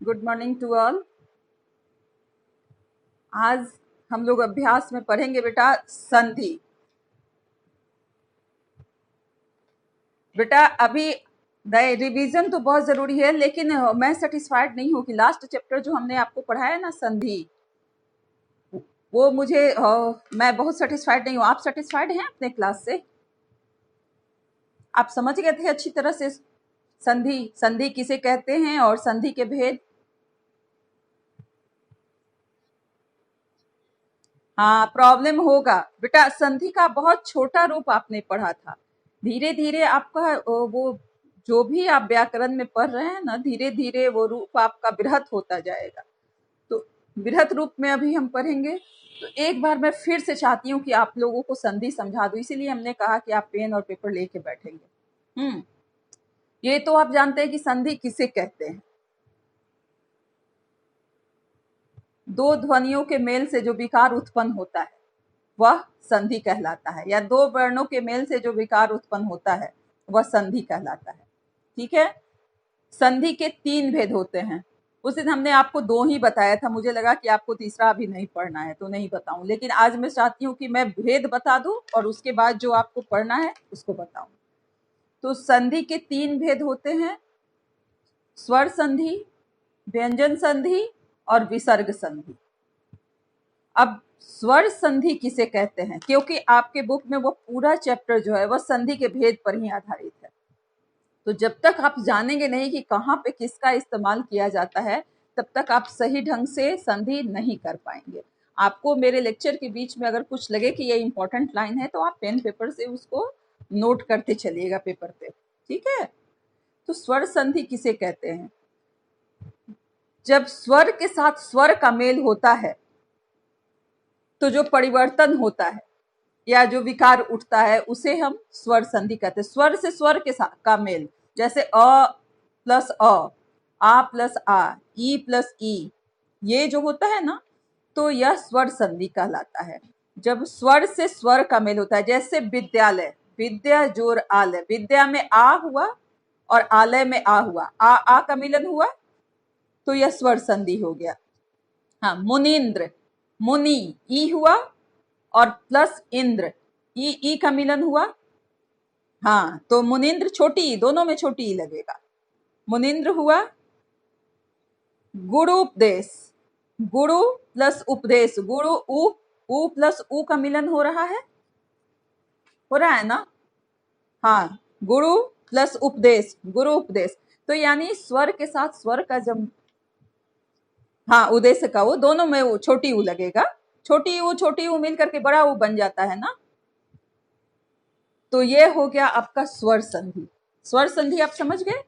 Good morning to all. आज हम लोग अभ्यास में पढ़ेंगे बेटा संधि। बेटा अभी रिवीजन तो बहुत ज़रूरी है, लेकिन मैं सेटिस्फाइड नहीं हूँ कि लास्ट चैप्टर जो हमने आपको पढ़ाया ना संधि, वो मुझे मैं बहुत सेटिस्फाइड नहीं हूँ। आप सेटिस्फाइड हैं अपने क्लास से? आप समझ गए थे अच्छी तरह से संधि किसे कहते हैं और संधि के भेद? हाँ, प्रॉब्लम होगा बेटा। संधि का बहुत छोटा रूप आपने पढ़ा था। धीरे धीरे आपका वो जो भी आप व्याकरण में पढ़ रहे हैं ना, धीरे धीरे वो रूप आपका बृहत होता जाएगा। तो बृहत रूप में अभी हम पढ़ेंगे। तो एक बार मैं फिर से चाहती हूँ कि आप लोगों को संधि समझा दूं, इसीलिए हमने कहा कि आप पेन और पेपर लेके बैठेंगे। ये तो आप जानते हैं कि संधि किसे कहते हैं। दो ध्वनियों के मेल से जो विकार उत्पन्न होता है वह संधि कहलाता है, या दो वर्णों के मेल से जो विकार उत्पन्न होता है वह संधि कहलाता है। ठीक है। संधि के 3 भेद होते हैं। उस दिन हमने आपको 2 ही बताया था, मुझे लगा कि आपको तीसरा अभी नहीं पढ़ना है तो नहीं बताऊं, लेकिन आज मैं चाहती हूँ कि मैं भेद बता दूं और उसके बाद जो आपको पढ़ना है उसको बताऊं। तो संधि के 3 भेद होते हैं: स्वर संधि, व्यंजन संधि और विसर्ग संधि। अब स्वर संधि किसे कहते हैं, क्योंकि आपके बुक में वो पूरा चैप्टर जो है वह संधि के भेद पर ही आधारित है। तो जब तक आप जानेंगे नहीं कि कहाँ पे किसका इस्तेमाल किया जाता है, तब तक आप सही ढंग से संधि नहीं कर पाएंगे। आपको मेरे लेक्चर के बीच में अगर कुछ लगे कि ये इंपॉर्टेंट लाइन है तो आप पेन पेपर से उसको नोट करते चलिएगा पेपर पे। ठीक है। तो स्वर संधि किसे कहते हैं? जब स्वर के साथ स्वर का मेल होता है तो जो परिवर्तन होता है या जो विकार उठता है उसे हम स्वर संधि कहते हैं। स्वर से स्वर के साथ का मेल, जैसे अ प्लस आ प्लस आ, ई प्लस ई, ये जो होता है ना, तो यह स्वर संधि कहलाता है। जब स्वर से स्वर का मेल होता है, जैसे विद्यालय, विद्या जोर आलय, विद्या में आ हुआ और आलय में आ हुआ, आ का मिलन हुआ तो यह स्वर संधि हो गया। हाँ, मुनीन्द्र, मुनि ई हुआ और प्लस इंद्र, ई का मिलन हुआ। हाँ, तो मुनीन्द्र छोटी, दोनों में छोटी ई लगेगा। मुनीन्द्र हुआ। गुरु उपदेश, गुरु प्लस उपदेश, गुरु उ प्लस उ का मिलन हो रहा है ना। हाँ, गुरु प्लस उपदेश, गुरु उपदेश। तो यानी स्वर के साथ स्वर का जब, हाँ, उद्देश्य का वो, दोनों में वो छोटी ऊ लगेगा। छोटी ऊ मिल करके बड़ा ऊ बन जाता है ना। तो ये हो गया आपका स्वर संधि। स्वर संधि आप समझ गए?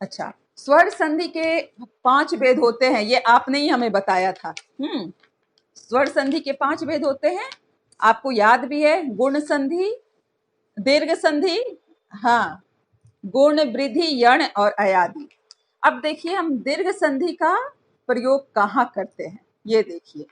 अच्छा, स्वर संधि के 5 भेद होते हैं, ये आपने ही हमें बताया था। स्वर संधि के 5 भेद होते हैं, आपको याद भी है। गुण संधि, दीर्घ संधि, हाँ, गुण, वृद्धि, यण और अयादि। अब देखिए हम दीर्घ संधि का प्रयोग कहाँ करते हैं, ये देखिए।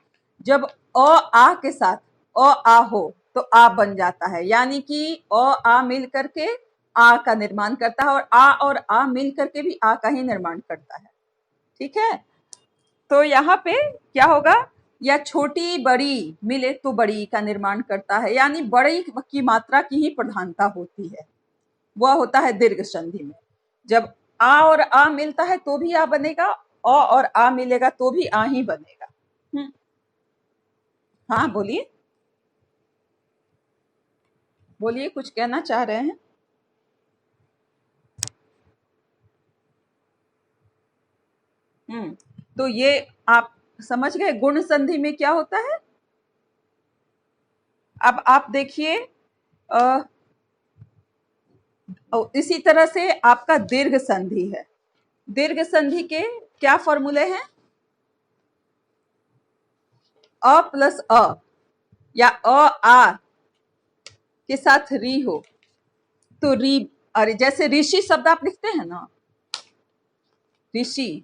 जब अ आ के साथ अ आ हो तो आ बन जाता है, यानी कि अ आ मिल करके आ का निर्माण करता है और आ मिल करके भी आ का ही निर्माण करता है। ठीक है। तो यहाँ पे क्या होगा, या छोटी बड़ी मिले तो बड़ी का निर्माण करता है, यानी बड़ी की मात्रा की ही प्रधानता होती है, वह होता है दीर्घ संधि में। जब आ और आ मिलता है तो भी आ बनेगा, अ और आ मिलेगा तो भी आ ही बनेगा। हाँ, बोलिए बोलिए, कुछ कहना चाह रहे हैं? तो ये आप समझ गए गुण संधि में क्या होता है। अब आप देखिए, इसी तरह से आपका दीर्घ संधि है। दीर्घ संधि के क्या फॉर्मूले हैं? अ प्लस अ, या अ आ के साथ री हो तो री, अरे जैसे ऋषि शब्द आप लिखते हैं ना, ऋषि,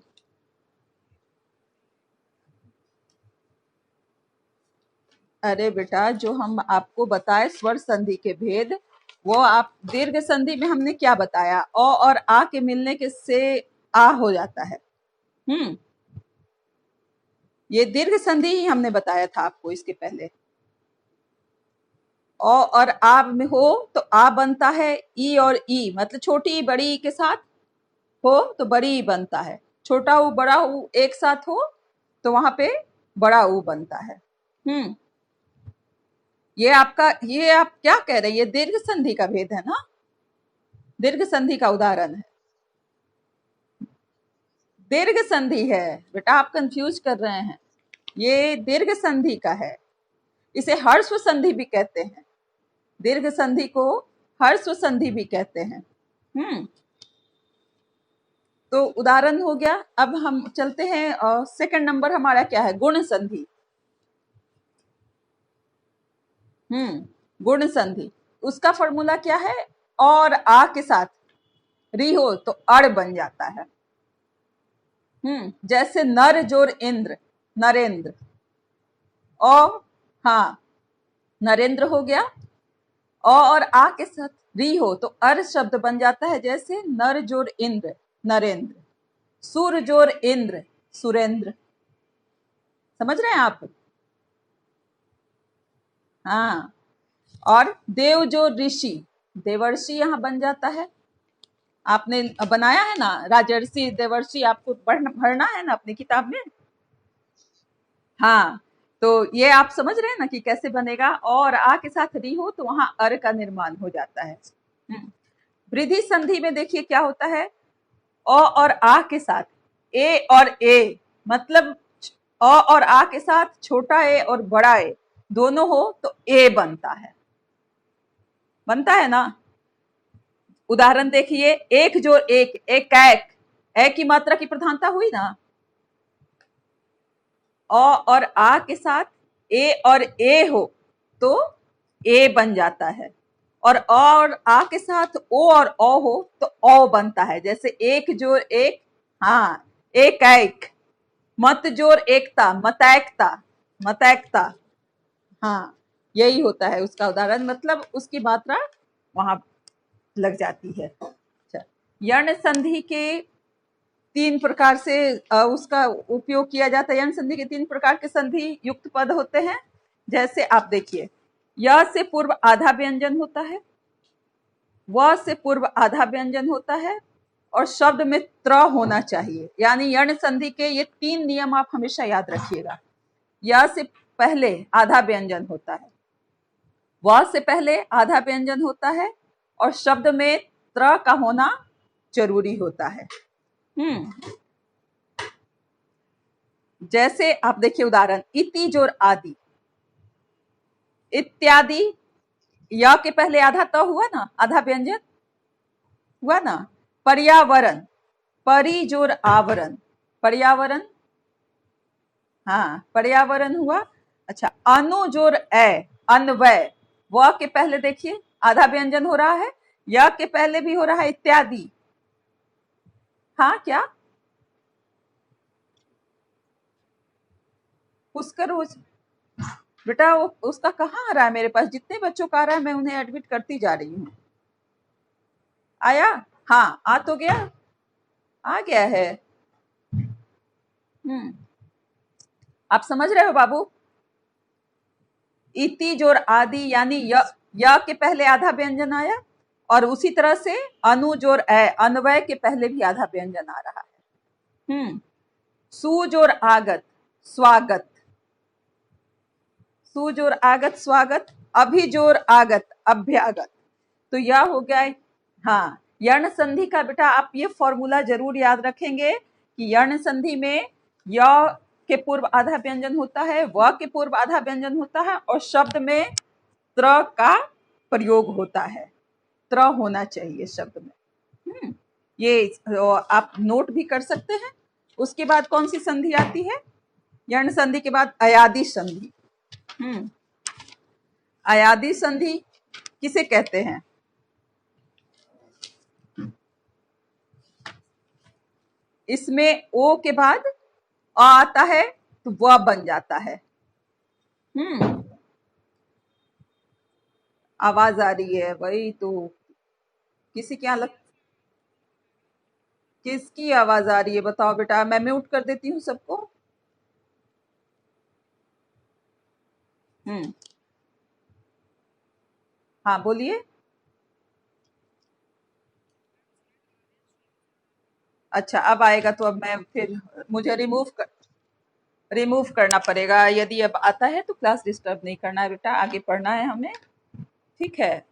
अरे बेटा जो हम आपको बताए स्वर संधि के भेद, वो आप दीर्घ संधि में हमने क्या बताया, अ और आ के मिलने के से आ हो जाता है। ये दीर्घ संधि ही हमने बताया था आपको इसके पहले। औ और आ में हो तो आ बनता है ई और ई, मतलब छोटी ई बड़ी ई के साथ हो तो बड़ी ई बनता है। छोटा ऊ बड़ा ऊ एक साथ हो तो वहां पे बड़ा ऊ बनता है। ये आपका, ये आप क्या कह रहे हैं, ये दीर्घ संधि का भेद है ना, दीर्घ संधि का उदाहरण है। दीर्घ संधि है बेटा, आप कंफ्यूज कर रहे हैं। ये दीर्घ संधि का है, इसे हर्स्व संधि भी कहते हैं। दीर्घ संधि को हर्स्व संधि भी कहते हैं। तो उदाहरण हो गया। अब हम चलते हैं, सेकंड नंबर हमारा क्या है, गुण संधि। गुण संधि, उसका फॉर्मूला क्या है, और आ के साथ री हो तो अड़ बन जाता है। जैसे नर जोर इंद्र, नरेंद्र। ओ, हाँ, नरेंद्र हो गया। और आ के साथ री हो तो अर शब्द बन जाता है, जैसे नर जोर इंद्र, नरेंद्र। सुर जोर इंद्र, सुरेंद्र। समझ रहे हैं आप? हाँ। और देव जो ऋषि, देवर्षि यहां बन जाता है। आपने बनाया है ना राजर्षि देवर्षि, आपको भरना है ना अपनी किताब में। हाँ, तो ये आप समझ रहे हैं ना कि कैसे बनेगा। और आ के साथ री हो तो वहां अर का निर्माण हो जाता है। वृद्धि संधि में देखिए क्या होता है, अ और आ के साथ ए और ए, मतलब अ और आ के साथ छोटा ए और बड़ा ए दोनों हो तो ए बनता है, बनता है ना। उदाहरण देखिए, एक जो एक, एक ए की मात्रा की प्रधानता हुई ना। अ और आ के साथ ए और ए हो तो ए बन जाता है। और आ के साथ ओ और औ हो तो औ बनता है। जैसे एक जोर एक, हाँ, एक मत जोर एकता, मतैकता, मतैकता। हाँ, यही होता है उसका उदाहरण, मतलब उसकी मात्रा वहां लग जाती है। अच्छा, यर्ण संधि के तीन प्रकार से उसका उपयोग किया जाता है। यर्ण संधि के तीन प्रकार के संधि युक्त पद होते हैं। जैसे आप देखिए, य से पूर्व आधा व्यंजन होता है, व से पूर्व आधा व्यंजन होता है, और शब्द में त्र होना चाहिए। यानी यर्ण संधि के ये तीन नियम आप हमेशा याद रखिएगा। य से पहले आधा व्यंजन होता है, व से पहले आधा व्यंजन होता है, और शब्द में त्र का होना जरूरी होता है। जैसे आप देखिए उदाहरण, इति जोर आदि, इत्यादि, य के पहले आधा त हुआ ना, आधा व्यंजन हुआ ना। पर्यावरण, परि जोर आवरण, पर्यावरण, हाँ, पर्यावरण हुआ। अच्छा, अनु जोर ए, अन्वय, व के पहले देखिए आधा व्यंजन हो रहा है, य के पहले भी हो रहा है इत्यादि। हाँ, क्या पुष्कर बेटा, वो उसका कहाँ आ रहा है मेरे पास, जितने बच्चों का आ रहा है मैं उन्हें एडमिट करती जा रही हूँ। आया? हाँ, आ तो गया, आ गया है। आप समझ रहे हो बाबू? इति जोर आदि, यानी य के पहले आधा व्यंजन आया, और उसी तरह से अनु जोर ए, अन्वय के पहले भी आधा व्यंजन आ रहा है। सु जोर आगत, स्वागत, सु जोर आगत स्वागत, अभि जोर आगत अभ्यागत। तो यह हो गया। हाँ, यर्ण संधि का बेटा आप ये फॉर्मूला जरूर याद रखेंगे कि यर्ण संधि में य के पूर्व आधा व्यंजन होता है, व के पूर्व आधा व्यंजन होता है, और शब्द में त्र का प्रयोग होता है। त्र होना चाहिए शब्द में। ये आप नोट भी कर सकते हैं। उसके बाद कौन सी संधि आती है? यर्ण संधि के बाद अयादि संधि। अयादि संधि किसे कहते हैं? इसमें ओ के बाद अ आता है तो वह बन जाता है। आवाज आ रही है, वही तो। किसी के यहाँ किसकी आवाज आ रही है बताओ बेटा, मैं म्यूट कर देती हूँ सबको। हम्म। हाँ बोलिए। अच्छा अब आएगा तो अब मैं फिर मुझे रिमूव करना पड़ेगा। यदि अब आता है तो क्लास डिस्टर्ब नहीं करना है बेटा, आगे पढ़ना है हमें। ठीक है।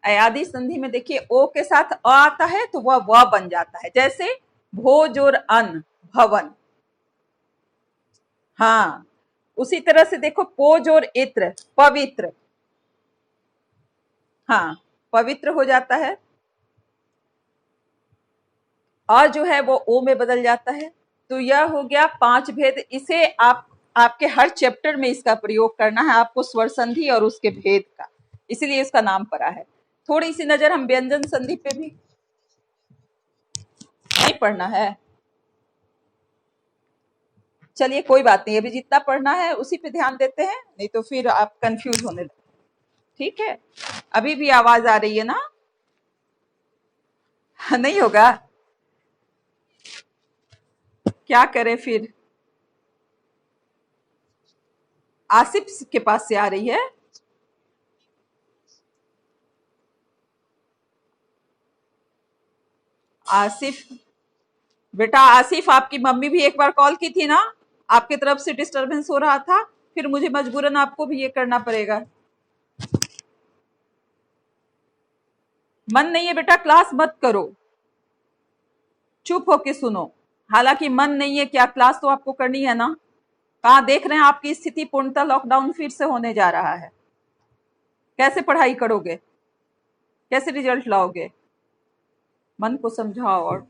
अयादी संधि में देखिए ओ के साथ अ आता है तो वह व बन जाता है, जैसे भोज और अन्न, भवन। हाँ, उसी तरह से देखो पोज और इत्र, पवित्र। हाँ, पवित्र हो जाता है। अ जो है वो ओ में बदल जाता है। तो यह हो गया पांच भेद। इसे आप आपके हर चैप्टर में इसका प्रयोग करना है आपको, स्वर संधि और उसके भेद का, इसीलिए इसका नाम पड़ा है। थोड़ी सी नजर हम व्यंजन संधि पे भी नहीं पढ़ना है। चलिए कोई बात नहीं, अभी जितना पढ़ना है उसी पे ध्यान देते हैं, नहीं तो फिर आप कंफ्यूज होने लगते। ठीक है, अभी भी आवाज आ रही है ना? नहीं होगा? क्या करें फिर? आसिफ के पास से आ रही है। आसिफ, बेटा आसिफ आपकी मम्मी भी एक बार कॉल की थी ना, आपकी तरफ से डिस्टरबेंस हो रहा था, फिर मुझे मजबूरन आपको भी ये करना पड़ेगा। मन नहीं है बेटा, क्लास मत करो, चुप होके सुनो। हालांकि मन नहीं है क्या, क्लास तो आपको करनी है ना। कहाँ देख रहे हैं आपकी स्थिति पूर्णतः लॉकडाउन फिर से होने जा रहा है। कैसे पढ़ाई करोगे, कैसे रिजल्ट लाओगे? मन को समझाओ। और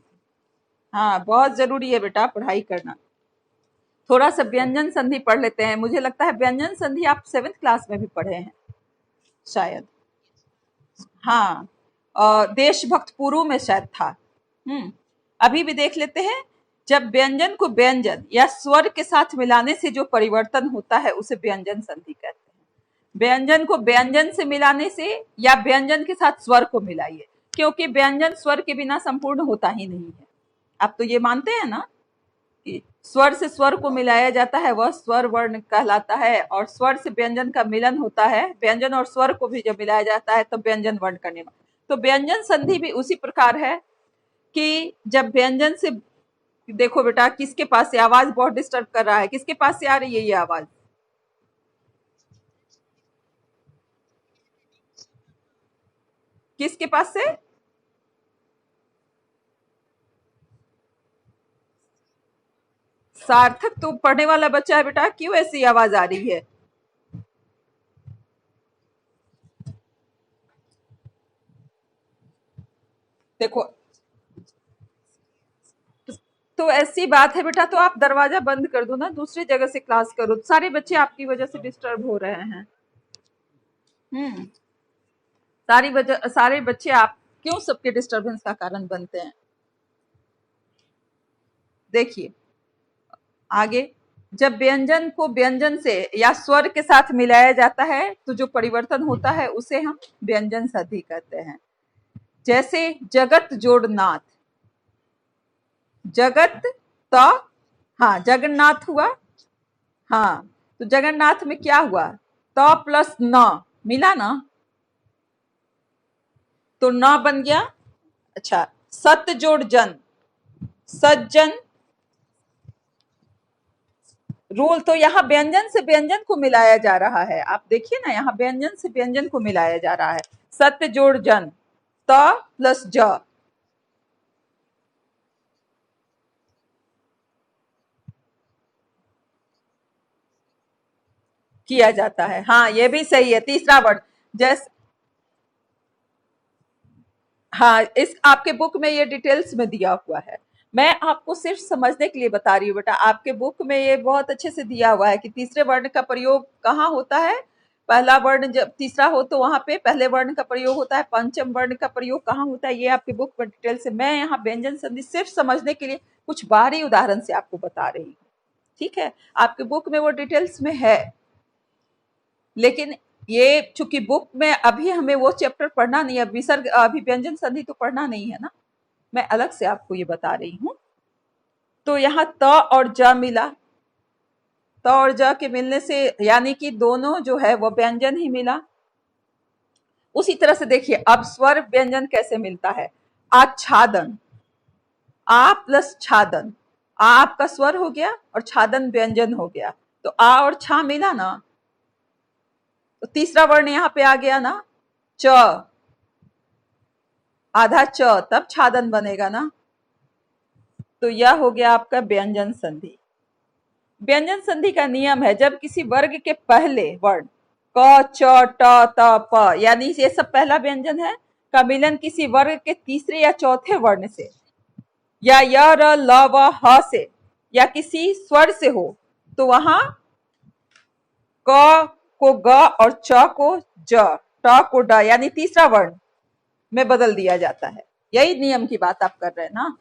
हाँ, बहुत जरूरी है बेटा पढ़ाई करना। थोड़ा सा व्यंजन संधि पढ़ लेते हैं। मुझे लगता है व्यंजन संधि आप 7th क्लास में भी पढ़े हैं शायद। हाँ, देशभक्त पूर्व में शायद था। अभी भी देख लेते हैं। जब व्यंजन को व्यंजन या स्वर के साथ मिलाने से जो परिवर्तन होता है उसे व्यंजन संधि कहते हैं। व्यंजन को व्यंजन से मिलाने से या व्यंजन के साथ स्वर को मिलाइए, क्योंकि व्यंजन स्वर के बिना संपूर्ण होता ही नहीं है। आप तो ये मानते हैं ना कि स्वर से स्वर को मिलाया जाता है, वह स्वर वर्ण कहलाता है, और स्वर से व्यंजन का मिलन होता है, व्यंजन और स्वर को भी जब मिलाया जाता है तो व्यंजन वर्ण का निर्माण। तो व्यंजन संधि भी उसी प्रकार है कि जब व्यंजन से, देखो बेटा किसके पास से आवाज बहुत डिस्टर्ब कर रहा है, किसके पास से आ रही है ये आवाज? किसके पास से? सार्थक तो पढ़ने वाला बच्चा है बेटा, क्यों ऐसी आवाज आ रही है? देखो, तो ऐसी बात है बेटा, तो आप दरवाजा बंद कर दो ना, दूसरी जगह से क्लास करो। सारे बच्चे आपकी वजह से डिस्टर्ब हो रहे हैं। हम्म। सारे बच्चे आप क्यों सबके डिस्टरबेंस का कारण बनते हैं? देखिए आगे, जब व्यंजन को व्यंजन से या स्वर के साथ मिलाया जाता है तो जो परिवर्तन होता है उसे हम व्यंजन संधि कहते हैं। जैसे जगत जोड़नाथ, जगत त, हाँ जगन्नाथ हुआ। हाँ, तो जगन्नाथ में क्या हुआ? त प्लस न मिला ना, तो न बन गया। अच्छा, सत जोड़ जन, सज्जन। रूल तो यहाँ व्यंजन से व्यंजन को मिलाया जा रहा है, आप देखिए ना, यहाँ व्यंजन से व्यंजन को मिलाया जा रहा है। सत्य जोड़ जन, त प्लस ज किया जाता है। हाँ ये भी सही है, तीसरा वर्ड। जैसे, हाँ इस आपके बुक में ये डिटेल्स में दिया हुआ है, मैं आपको सिर्फ समझने के लिए बता रही हूँ बेटा। आपके बुक में ये बहुत अच्छे से दिया हुआ है कि तीसरे वर्ण का प्रयोग कहाँ होता है। पहला वर्ण जब तीसरा हो तो वहां पे पहले वर्ण का प्रयोग होता है, पंचम वर्ण का प्रयोग कहाँ होता है, ये आपके बुक में डिटेल से। मैं यहाँ व्यंजन संधि सिर्फ समझने के लिए कुछ बाहरी उदाहरण से आपको बता रही हूँ। ठीक है, आपके बुक में वो डिटेल्स में है, लेकिन ये चूंकि बुक में अभी हमें वो चैप्टर पढ़ना नहीं है, विसर्ग अभी व्यंजन संधि तो पढ़ना नहीं है ना। मैं अलग से आपको ये बता रही हूं। तो यहाँ त और ज मिला, त और ज के मिलने से यानी कि दोनों जो है वो व्यंजन ही मिला। उसी तरह से देखिए अब स्वर व्यंजन कैसे मिलता है। आच्छादन, आ प्लस छादन, आ आपका स्वर हो गया और छादन व्यंजन हो गया, तो आ और छा मिला ना, तो तीसरा वर्ण यहां पे आ गया ना, च, आधा च, तब छादन बनेगा ना, तो यह हो गया आपका व्यंजन संधि। व्यंजन संधि का नियम है जब किसी वर्ग के पहले वर्ण क, च, ट, त, प यानी ये सब पहला व्यंजन है का मिलन किसी वर्ग के तीसरे या चौथे वर्ण से या य, र, ल, व, ह से या किसी स्वर से हो, तो वहां क को ग और च को ज, ट को ड यानी तीसरा वर्ण में बदल दिया जाता है। यही नियम की बात आप कर रहे हैं ना?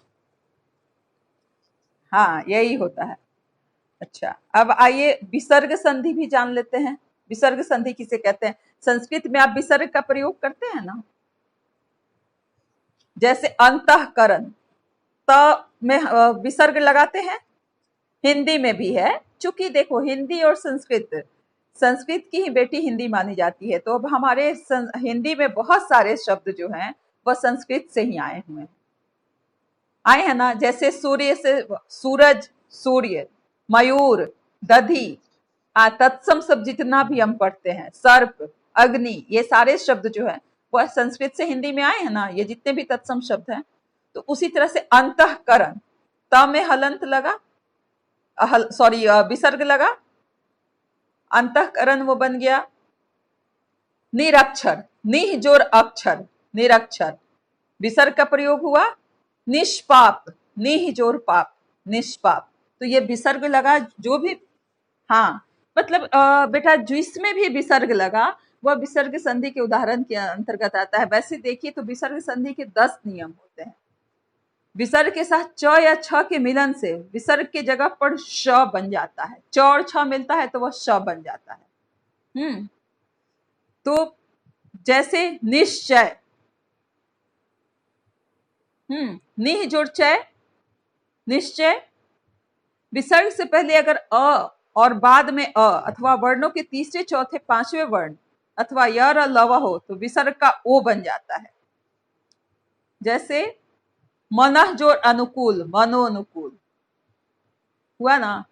हाँ, यही होता है। अच्छा, अब आइए विसर्ग संधि भी जान लेते हैं। विसर्ग संधि किसे कहते हैं? संस्कृत में आप विसर्ग का प्रयोग करते हैं ना, जैसे अंतःकरण, त में विसर्ग लगाते हैं। हिंदी में भी है, चूंकि देखो हिंदी और संस्कृत, संस्कृत की ही बेटी हिंदी मानी जाती है, तो अब हमारे हिंदी में बहुत सारे शब्द जो हैं वह संस्कृत से ही आए हुए हैं, आए हैं ना। जैसे सूर्य से सूरज, सूर्य, मयूर, दधि, तत्सम सब जितना भी हम पढ़ते हैं, सर्प, अग्नि, ये सारे शब्द जो है वह संस्कृत से हिंदी में आए हैं ना, ये जितने भी तत्सम शब्द हैं। तो उसी तरह से अंतःकरण, त में हलंत लगा, सॉरी विसर्ग लगा, अंतःकरण वो बन गया। निरक्षर, निह जोर अक्षर, निरक्षर, विसर्ग का प्रयोग हुआ। निष्पाप, निह जोर पाप, निष्पाप, तो ये विसर्ग लगा जो भी। हाँ, मतलब बेटा जिसमें भी विसर्ग लगा वह विसर्ग संधि के उदाहरण के अंतर्गत आता है। वैसे देखिए तो विसर्ग संधि के 10 नियम होते हैं। विसर्ग के साथ च या छ के मिलन से विसर्ग के जगह पर श बन जाता है। च और छ मिलता है तो वह श बन जाता है। तो जैसे निश्चय, निह जोड़ चय, निश्चय, विसर्ग से पहले अगर अ और बाद में अ अथवा वर्णों के तीसरे, चौथे, पांचवें वर्ण अथवा य, र, ल, व हो तो विसर्ग का ओ बन जाता है। जैसे मनः जोड़ अनुकूल, मनोनुकूल हुआ ना।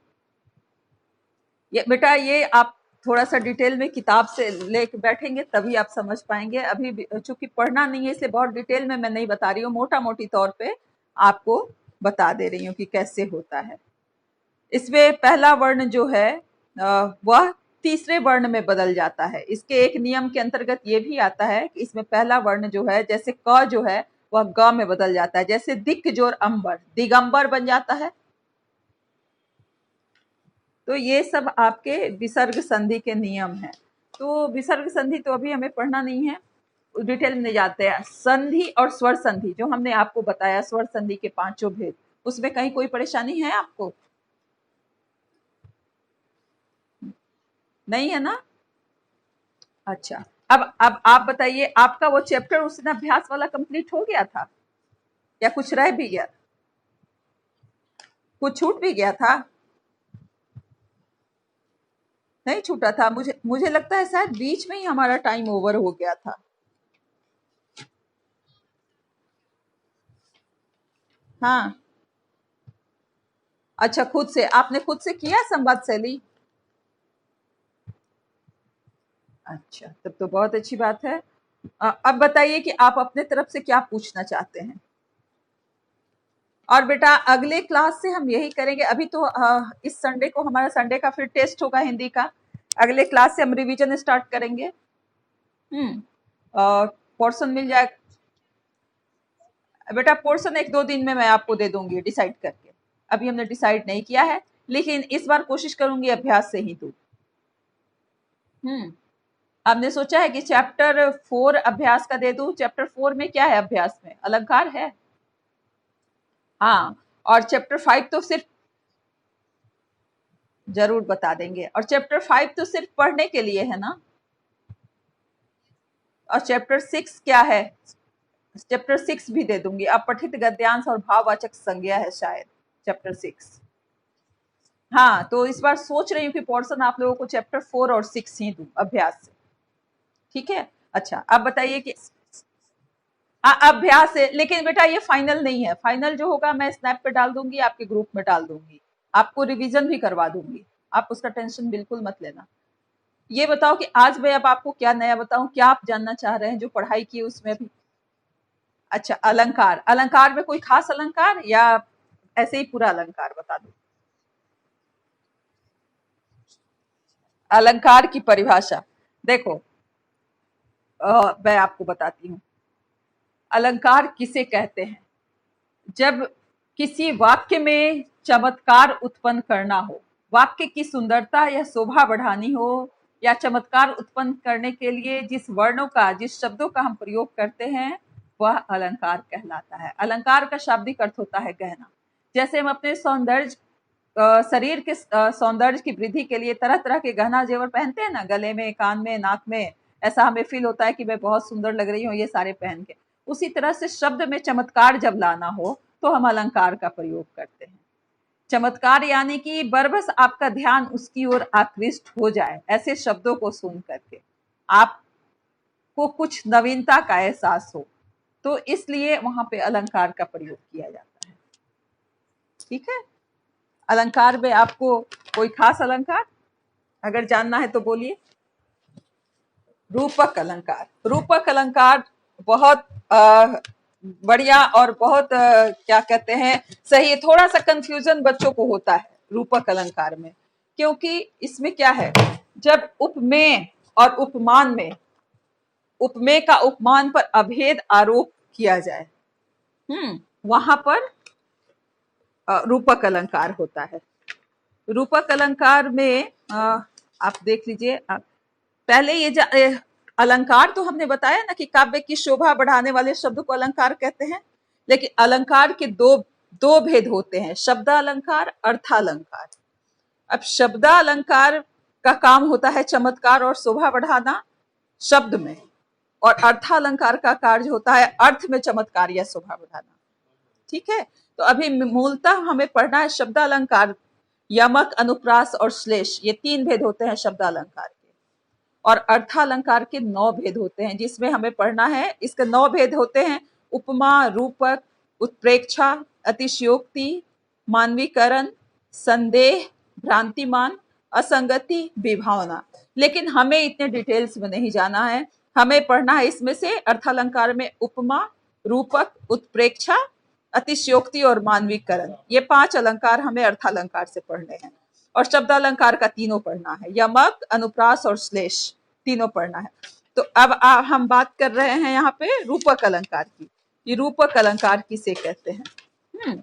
ये बेटा ये आप थोड़ा सा डिटेल में किताब से लेके बैठेंगे तभी आप समझ पाएंगे। अभी चूंकि पढ़ना नहीं है इसलिए बहुत डिटेल में मैं नहीं बता रही हूँ, मोटा मोटी तौर पे आपको बता दे रही हूँ कि कैसे होता है। इसमें पहला वर्ण जो है वह तीसरे वर्ण में बदल जाता है। इसके एक नियम के अंतर्गत ये भी आता है कि इसमें पहला वर्ण जो है, जैसे क जो है वह ग में बदल जाता है। जैसे दिक जोर अंबर, दिगंबर बन जाता है। तो ये सब आपके विसर्ग संधि के नियम हैं। तो विसर्ग संधि तो अभी हमें पढ़ना नहीं है, डिटेल में जाते हैं। संधि और स्वर संधि जो हमने आपको बताया, स्वर संधि के 5 भेद, उसमें कहीं कोई परेशानी है आपको? नहीं है ना? अच्छा, अब आप बताइए, आपका वो चैप्टर उस दिन अभ्यास वाला कंप्लीट हो गया था या कुछ रह भी गया? कुछ छूट भी गया था? नहीं छूटा था, मुझे लगता है शायद बीच में ही हमारा टाइम ओवर हो गया था। हाँ, अच्छा, खुद से आपने खुद से किया संवाद शैली? अच्छा, तब तो बहुत अच्छी बात है। अब बताइए कि आप अपने तरफ से क्या पूछना चाहते हैं। और बेटा अगले क्लास से हम यही करेंगे। अभी तो इस संडे को हमारा संडे का फिर टेस्ट होगा हिंदी का। अगले क्लास से हम रिवीजन स्टार्ट करेंगे। और पोर्शन मिल जाए बेटा, पोर्शन 1-2 दिन में मैं आपको दे दूंगी डिसाइड करके। अभी हमने डिसाइड नहीं किया है, लेकिन इस बार कोशिश करूंगी अभ्यास से ही दूं। हमने सोचा है कि चैप्टर 4 अभ्यास का दे दूं। चैप्टर 4 में क्या है? अभ्यास में अलंकार है। हाँ, और चैप्टर 5 तो सिर्फ, जरूर बता देंगे, और चैप्टर 5 तो सिर्फ पढ़ने के लिए है ना। और चैप्टर 6 क्या है? चैप्टर 6 भी दे दूंगी। अपठित गद्यांश और भाववाचक संज्ञा है शायद चैप्टर 6। हाँ, तो इस बार सोच रही हूँ कि पोर्शन आप लोगों को चैप्टर 4 और 6 ही दूं अभ्यास से। ठीक है, अच्छा अब बताइए कि अभ्यास है, लेकिन बेटा ये फाइनल नहीं है। फाइनल जो होगा मैं स्नैप पे डाल दूंगी, आपके ग्रुप में डाल दूंगी, आपको रिवीजन भी करवा दूंगी, आप उसका टेंशन बिल्कुल मत लेना। ये बताओ कि आज मैं अब आपको क्या नया बताऊं, क्या आप जानना चाह रहे हैं जो पढ़ाई की उसमें भी? अच्छा, अलंकार। अलंकार में कोई खास अलंकार या ऐसे ही पूरा अलंकार बता दो? अलंकार की परिभाषा देखो, मैं आपको बताती हूँ। अलंकार किसे कहते हैं? जब किसी वाक्य में चमत्कार उत्पन्न करना हो, वाक्य की सुंदरता या शोभा बढ़ानी हो, या चमत्कार उत्पन्न करने के लिए जिस वर्णों का, जिस शब्दों का हम प्रयोग करते हैं, वह अलंकार कहलाता है। अलंकार का शाब्दिक अर्थ होता है गहना। जैसे हम अपने सौंदर्य, शरीर के सौंदर्य की वृद्धि के लिए तरह तरह के गहना जेवर पहनते हैं ना, गले में, कान में, नाक में, ऐसा हमें फील होता है कि मैं बहुत सुंदर लग रही हूँ ये सारे पहन के। उसी तरह से शब्द में चमत्कार जब लाना हो तो हम अलंकार का प्रयोग करते हैं। चमत्कार यानी कि बरबस आपका ध्यान उसकी ओर आकृष्ट हो जाए, ऐसे शब्दों को सुन करके आपको कुछ नवीनता का एहसास हो, तो इसलिए वहां पे अलंकार का प्रयोग किया जाता है। ठीक है, अलंकार में आपको कोई खास अलंकार अगर जानना है तो बोलिए। रूपक अलंकार। रूपक अलंकार बहुत बढ़िया और बहुत क्या कहते हैं, सही है। थोड़ा सा कंफ्यूजन बच्चों को होता है रूपक अलंकार में, क्योंकि इसमें क्या है, जब उपमेय और उपमान में, उपमेय का उपमान पर अभेद आरोप किया जाए, वहां पर रूपक अलंकार होता है। रूपक अलंकार में आप देख लीजिए, पहले ये अलंकार तो हमने बताया ना कि काव्य की शोभा बढ़ाने वाले शब्द को अलंकार कहते हैं, लेकिन अलंकार के दो दो भेद होते हैं, शब्दालंकार, अर्थालंकार। अब शब्दालंकार का काम होता है चमत्कार और शोभा बढ़ाना शब्द में, और अर्थालंकार का कार्य होता है अर्थ में चमत्कार या शोभा बढ़ाना। ठीक है, तो अभी मूलतः हमें पढ़ना है शब्दालंकार। यमक, अनुप्रास और श्लेष, ये 3 भेद होते हैं शब्दालंकार के। और अर्थालंकार के 9 भेद होते हैं, जिसमें हमें पढ़ना है, इसके 9 भेद होते हैं: उपमा, रूपक, उत्प्रेक्षा, अतिशयोक्ति, मानवीकरण, संदेह, भ्रांतिमान, असंगति, विभावना। लेकिन हमें इतने डिटेल्स में नहीं जाना है, हमें पढ़ना है इसमें से अर्थालंकार में उपमा, रूपक, उत्प्रेक्षा, अतिशयोक्ति और मानवीकरण, ये 5 अलंकार हमें अर्थालंकार से पढ़ने हैं। और शब्दालंकार का तीनों पढ़ना है, यमक, अनुप्रास और श्लेष, तीनों पढ़ना है। तो अब हम बात कर रहे हैं यहाँ पे रूपक अलंकार की। ये रूपक अलंकार किसे कहते हैं?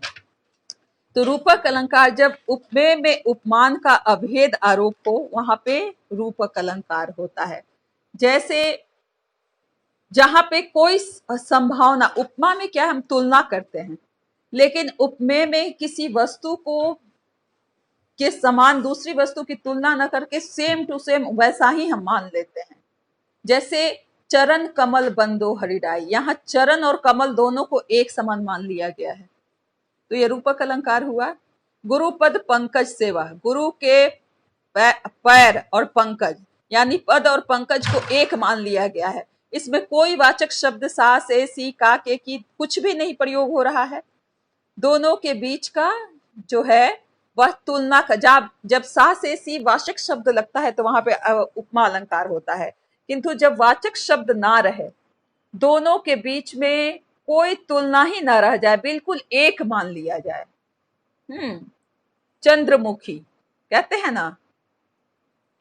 तो रूपक अलंकार, जब उपमेय में उपमान का अभेद आरोप हो, वहां पे रूपक अलंकार होता है। जैसे जहां पे कोई संभावना, उपमा में क्या हम तुलना करते हैं, लेकिन उपमेय में किसी वस्तु को के समान दूसरी वस्तु की तुलना न करके सेम टू सेम वैसा ही हम मान लेते हैं। जैसे चरण कमल बंदो हरिडाई, यहाँ चरण और कमल दोनों को एक समान मान लिया गया है, तो ये रूपक अलंकार हुआ। गुरुपद पंकज सेवा, गुरु के पैर और पंकज यानी पद और पंकज को एक मान लिया गया है। इसमें कोई वाचक शब्द सा, से, सी, का, के, की कुछ भी नहीं प्रयोग हो रहा है। दोनों के बीच का जो है वह तुलना का, जब सा, से, सी वाचक शब्द लगता है तो वहां पे उपमा अलंकार होता है। किंतु जब वाचक शब्द ना रहे, दोनों के बीच में कोई तुलना ही ना रह जाए, बिल्कुल एक मान लिया जाए। चंद्रमुखी कहते हैं ना,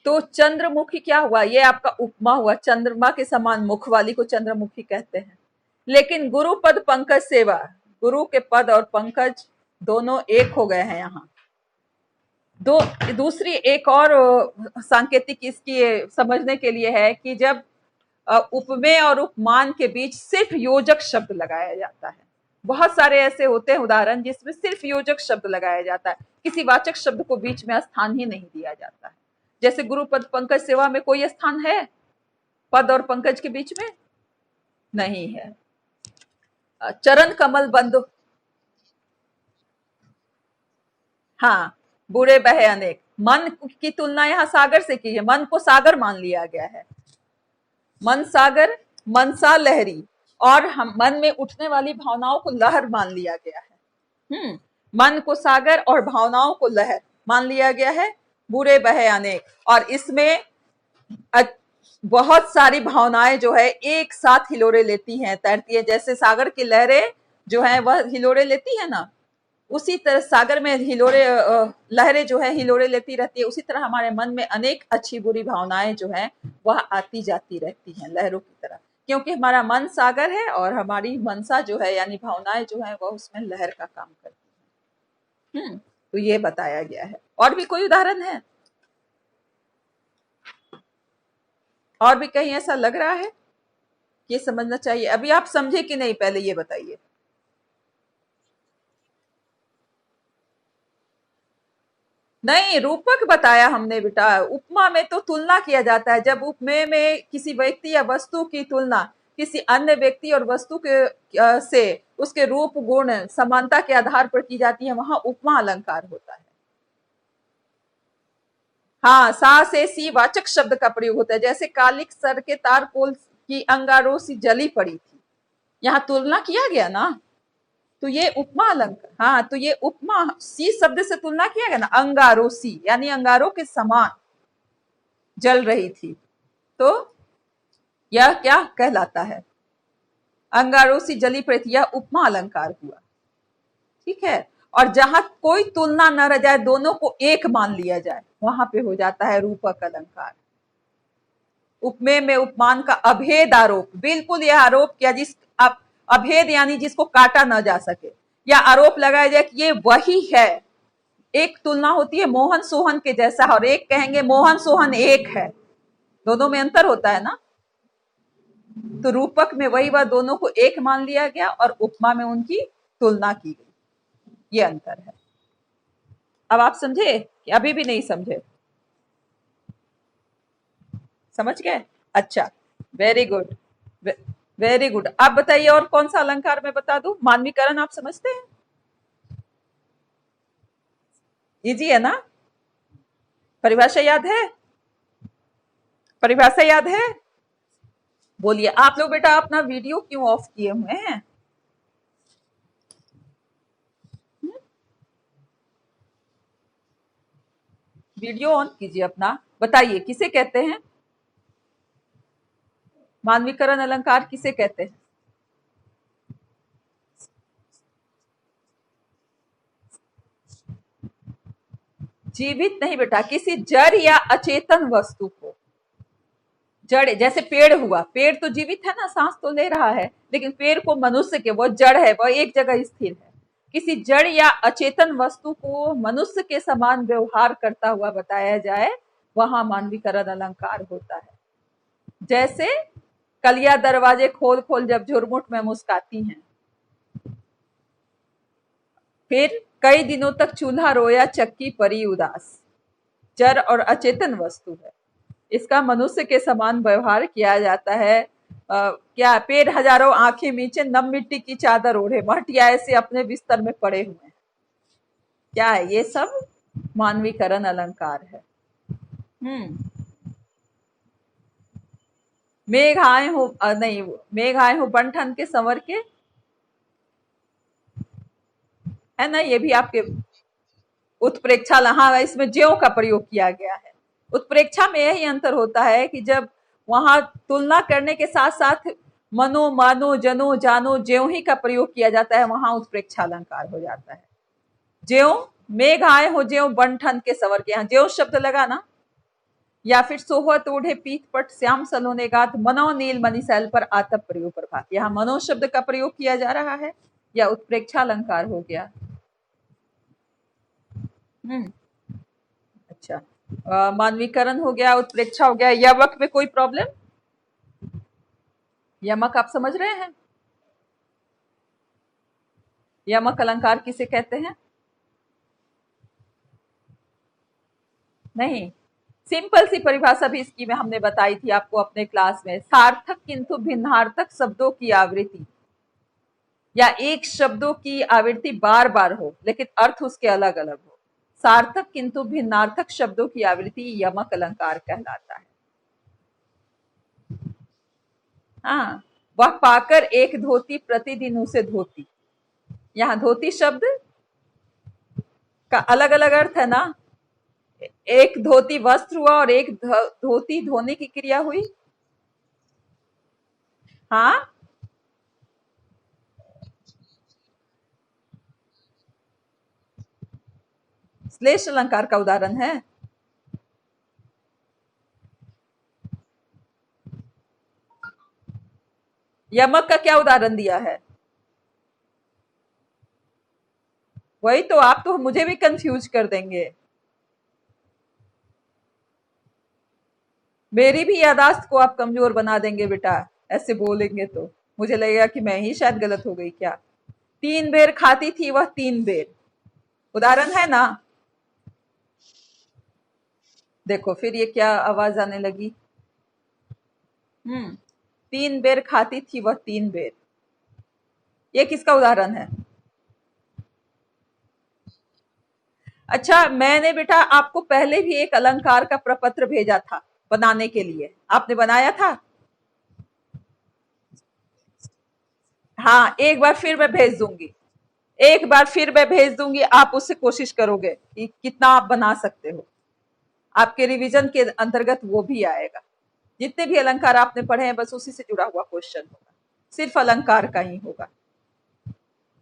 तो चंद्रमुखी क्या हुआ, ये आपका उपमा हुआ, चंद्रमा के समान मुख वाली को चंद्रमुखी कहते हैं। लेकिन गुरु पद पंकज सेवा, गुरु के पद और पंकज दोनों एक हो गए हैं। यहाँ दूसरी एक और सांकेतिक इसकी समझने के लिए है कि जब उपमेय और उपमान के बीच सिर्फ योजक शब्द लगाया जाता है। बहुत सारे ऐसे होते हैं उदाहरण जिसमें सिर्फ योजक शब्द लगाया जाता है, किसी वाचक शब्द को बीच में स्थान ही नहीं दिया जाता है। जैसे गुरु पद पंकज सेवा में कोई स्थान है पद और पंकज के बीच में? नहीं है। चरण कमल बंद। हाँ, बुरे बहे अनेक। मन की तुलना यहाँ सागर से की है, मन को सागर मान लिया गया है। मन सागर, मनसा लहरी, और हम मन में उठने वाली भावनाओं को लहर मान लिया गया है। मन को सागर और भावनाओं को लहर मान लिया गया है। बुरे बहे अनेक, और इसमें बहुत सारी भावनाएं जो है एक साथ हिलोरे लेती हैं, तैरती है। जैसे सागर की लहरें जो है वह हिलोरे लेती है ना, उसी तरह सागर में हिलोरे लहरें जो है हिलोरे लेती रहती है। उसी तरह हमारे मन में अनेक अच्छी बुरी भावनाएं जो है वह आती जाती रहती हैं लहरों की तरह, क्योंकि हमारा मन सागर है और हमारी मनसा जो है यानी भावनाएं जो है वह उसमें लहर का काम करती है। तो ये बताया गया है। और भी कोई उदाहरण है? और भी कहीं ऐसा लग रहा है? ये समझना चाहिए। अभी आप समझे कि नहीं, पहले ये बताइए। नहीं, रूपक बताया हमने बेटा। उपमा में तो तुलना किया जाता है। जब उपमेय में किसी व्यक्ति या वस्तु की तुलना किसी अन्य व्यक्ति और वस्तु के से उसके रूप गुण समानता के आधार पर की जाती है, वहां उपमा अलंकार होता है। हाँ, सा से सी वाचक शब्द का प्रयोग होता है। जैसे कालिक सर के तारकोल की अंगारों सी जली पड़ी थी, यहाँ तुलना किया गया ना, तो ये उपमा अलंकार। हाँ, तो ये उपमा, सी शब्द से तुलना किया गया ना, अंगारों सी यानी अंगारों के समान जल रही थी, तो यह क्या कहलाता है? अंगारों सी जली पड़ी थी, यह उपमा अलंकार हुआ। ठीक है। और जहां कोई तुलना न रह जाए, दोनों को एक मान लिया जाए, वहां पे हो जाता है रूपक अलंकार। उपमेय में उपमान का अभेद आरोप, बिल्कुल यह आरोप किया अभेद यानी जिसको काटा ना जा सके, या आरोप लगाया जाए कि ये वही है। एक तुलना होती है मोहन सोहन के जैसा, और एक कहेंगे मोहन सोहन एक है। दोनों में अंतर होता है ना। तो रूपक में वही वह दोनों को एक मान लिया गया और उपमा में उनकी तुलना की गई। ये अंतर है। अब आप समझे कि अभी भी नहीं समझे? समझ गए? अच्छा, वेरी गुड, वेरी गुड। आप बताइए और कौन सा अलंकार मैं बता दूं? मानवीकरण आप समझते हैं? इजी है ना? परिभाषा याद है? परिभाषा याद है? बोलिए। आप लोग बेटा अपना वीडियो क्यों ऑफ किए हुए हैं? वीडियो ऑन कीजिए अपना। बताइए किसे कहते हैं मानवीकरण अलंकार? किसे कहते हैं? जीवित नहीं बेटा, किसी जड़ या अचेतन वस्तु को। जड़ जैसे पेड़ हुआ, पेड़ तो जीवित है ना, सांस तो ले रहा है, लेकिन पेड़ को मनुष्य के, वो जड़ है, वह एक जगह स्थिर है। किसी जड़ या अचेतन वस्तु को मनुष्य के समान व्यवहार करता हुआ बताया जाए, वहां मानवीकरण अलंकार होता है। जैसे कलिया दरवाजे खोल खोल जब झुरमुट में मुस्काती हैं, फिर कई दिनों तक चूल्हा रोया चक्की परी उदास। जड़ और अचेतन वस्तु है, इसका मनुष्य के समान व्यवहार किया जाता है। क्या पेड़ हजारों आंखें मीचे नम मिट्टी की चादर ओढ़े, महटिया ऐसे अपने बिस्तर में पड़े हुए हैं। क्या है ये सब? मानवीकरण अलंकार है। मेघ आए हो नहीं, मेघ आए हो बन ठन के संवर के, है ना? ये भी आपके उत्प्रेक्षा। हाँ, इसमें ज्यों का प्रयोग किया गया है। उत्प्रेक्षा में यही अंतर होता है कि जब वहां तुलना करने के साथ साथ मनो मानो जनो जानो ज्यों ही का प्रयोग किया जाता है, वहां उत्प्रेक्षा अलंकार हो जाता है। ज्यों, मेघ आए हो ज्यों बन ठन के संवर के, यहाँ ज्यों शब्द लगा ना। या फिर सोहत ओढ़े पीठ पट श्याम सलोने गात, मनो नील मणि सैल पर आतप प्रयोग प्रभात। यहाँ मनो शब्द का प्रयोग किया जा रहा है, या उत्प्रेक्षा अलंकार हो गया। अच्छा, मानवीकरण हो गया, उत्प्रेक्षा हो गया। यमक में कोई प्रॉब्लम? यमक आप समझ रहे हैं? यमक अलंकार किसे कहते हैं? नहीं, सिंपल सी परिभाषा भी इसकी में हमने बताई थी आपको अपने क्लास में। सार्थक किंतु भिन्नार्थक शब्दों की आवृत्ति, या एक शब्दों की आवृत्ति बार बार हो लेकिन अर्थ उसके अलग अलग हो। सार्थक किंतु भिन्नार्थक शब्दों की आवृत्ति यमक अलंकार कहलाता है। हाँ, वह पाकर एक धोती प्रतिदिन उसे धोती। यहाँ धोती शब्द का अलग अलग अर्थ है ना। एक धोती वस्त्र हुआ और एक धोती धोने की क्रिया हुई। हाँ, श्लेष अलंकार का उदाहरण है। यमक का क्या उदाहरण दिया है? वही तो, आप तो मुझे भी कंफ्यूज कर देंगे। मेरी भी यादाश्त को आप कमजोर बना देंगे बेटा, ऐसे बोलेंगे तो मुझे लगेगा कि मैं ही शायद गलत हो गई क्या। 3 बेर खाती थी वह 3 बेर, उदाहरण है ना। देखो फिर ये क्या आवाज आने लगी। 3 बेर खाती थी वह 3 बेर, ये किसका उदाहरण है? अच्छा, मैंने बेटा आपको पहले भी एक अलंकार का प्रपत्र भेजा था बनाने के लिए, आपने बनाया था। हाँ, एक बार फिर मैं भेज दूंगी, एक बार फिर मैं भेज दूंगी, आप उससे कोशिश करोगे कि कितना आप बना सकते हो। आपके रिवीजन के अंतर्गत वो भी आएगा। जितने भी अलंकार आपने पढ़े हैं बस उसी से जुड़ा हुआ क्वेश्चन होगा, सिर्फ अलंकार का ही होगा।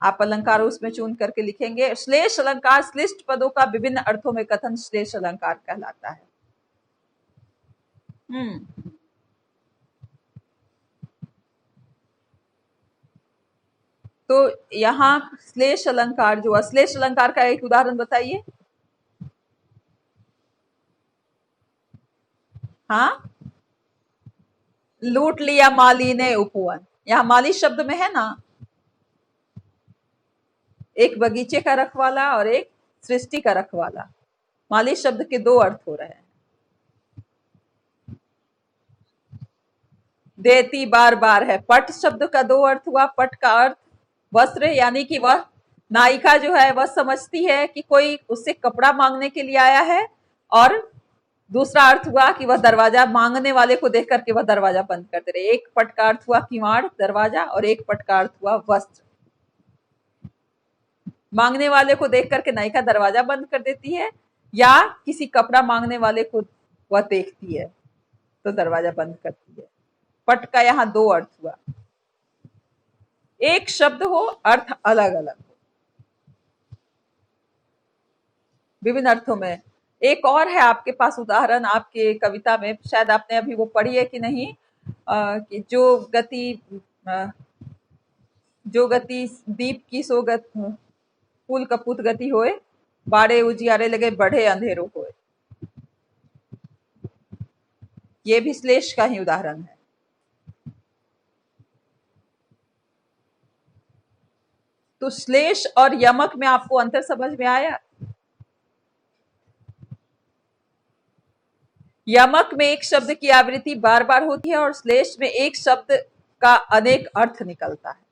आप अलंकार उसमें चुन करके लिखेंगे। श्लेष अलंकार श्लिष्ट पदों का विभिन्न अर्थों में कथन श्लेष अलंकार कहलाता है। तो यहाँ श्लेष अलंकार जो, अश्लेष अलंकार का एक उदाहरण बताइए। हाँ, लूट लिया माली ने उपवन, यहाँ माली शब्द में है ना, एक बगीचे का रखवाला और एक सृष्टि का रखवाला। माली शब्द के 2 अर्थ हो रहे हैं। देती बार बार है, पट शब्द का 2 अर्थ हुआ। पट का अर्थ वस्त्र, यानी कि वह नायिका जो है वह समझती है कि कोई उससे कपड़ा मांगने के लिए आया है, और दूसरा अर्थ हुआ कि वह दरवाजा मांगने वाले को देख करके वह दरवाजा बंद कर दे रहे। एक पट का अर्थ हुआ किवाड़ दरवाजा और एक पट का अर्थ हुआ वस्त्र। मांगने वाले को देख करके नायिका दरवाजा बंद कर देती है, या किसी कपड़ा मांगने वाले को वह देखती है तो दरवाजा बंद करती है। पट का यहाँ 2 अर्थ हुआ, एक शब्द हो अर्थ अलग अलग हो, विभिन्न अर्थों में। एक और है आपके पास उदाहरण आपके कविता में, शायद आपने अभी वो पढ़ी है कि नहीं, कि जो गति दीप की सो गति फूल कपूत गति होए, बाड़े उजियारे लगे बढ़े अंधेरों होए। ये भी श्लेष का ही उदाहरण है। तो श्लेष और यमक में आपको अंतर समझ में आया? यमक में एक शब्द की आवृत्ति बार बार होती है और श्लेष में एक शब्द का अनेक अर्थ निकलता है।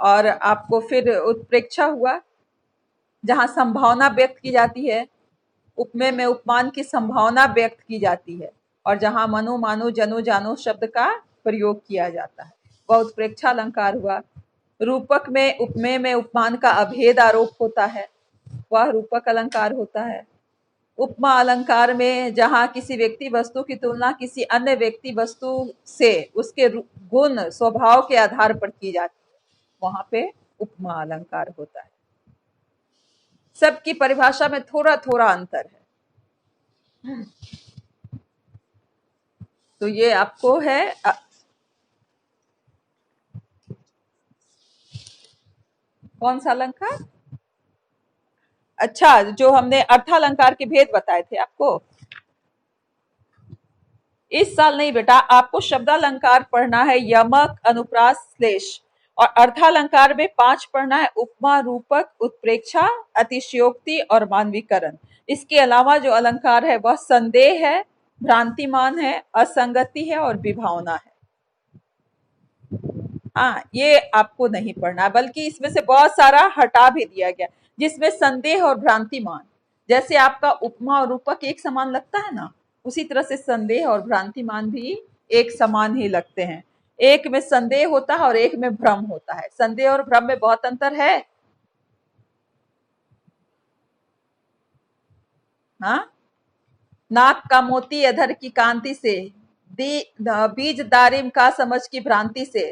और आपको फिर उत्प्रेक्षा हुआ, जहां संभावना व्यक्त की जाती है, उपमेय में उपमान की संभावना व्यक्त की जाती है, और जहां मनो मानो जनो जानो शब्द का प्रयोग किया जाता है वह उत्प्रेक्षा अलंकार हुआ। रूपक में उपमेय में उपमान का अभेद आरोप होता है, वह रूपक अलंकार होता है। उपमा अलंकार में जहां किसी व्यक्ति वस्तु की तुलना किसी अन्य व्यक्ति वस्तु से उसके गुण स्वभाव के आधार पर की जाती है, वहां पे उपमा अलंकार होता है। सबकी परिभाषा में थोड़ा थोड़ा अंतर है। तो ये आपको है कौन सा अलंकार? अच्छा, जो हमने अर्थालंकार के भेद बताए थे आपको। इस साल नहीं बेटा, आपको शब्दालंकार पढ़ना है, यमक, अनुप्रास, श्लेष, और अर्थालंकार में 5 पढ़ना है, उपमा, रूपक, उत्प्रेक्षा, अतिशयोक्ति और मानवीकरण। इसके अलावा जो अलंकार है वह संदेह है, भ्रांतिमान है, असंगति है और विभावना है। हाँ, ये आपको नहीं पढ़ना, बल्कि इसमें से बहुत सारा हटा भी दिया गया, जिसमें संदेह और भ्रांतिमान, जैसे आपका उपमा और रूपक एक समान लगता है ना, उसी तरह से संदेह और भ्रांतिमान भी एक समान ही लगते हैं। एक में संदेह होता है और एक में भ्रम होता है। संदेह और भ्रम में बहुत अंतर है। हाँ, नाक का मोती अधर की कांति से, बीज दारिम का समझ की भ्रांति से,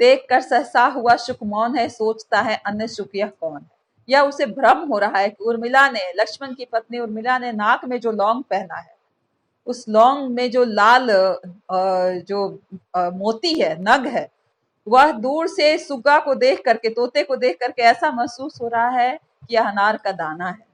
देख कर सहसा हुआ शुक मौन है, सोचता है अन्य शुक यह कौन है। या उसे भ्रम हो रहा है कि उर्मिला ने, लक्ष्मण की पत्नी उर्मिला ने नाक में जो लौंग पहना है, उस लौंग में जो लाल जो मोती है, नग है, वह दूर से सुग्गा को देख करके, तोते को देख करके ऐसा महसूस हो रहा है कि यह अनार का दाना है।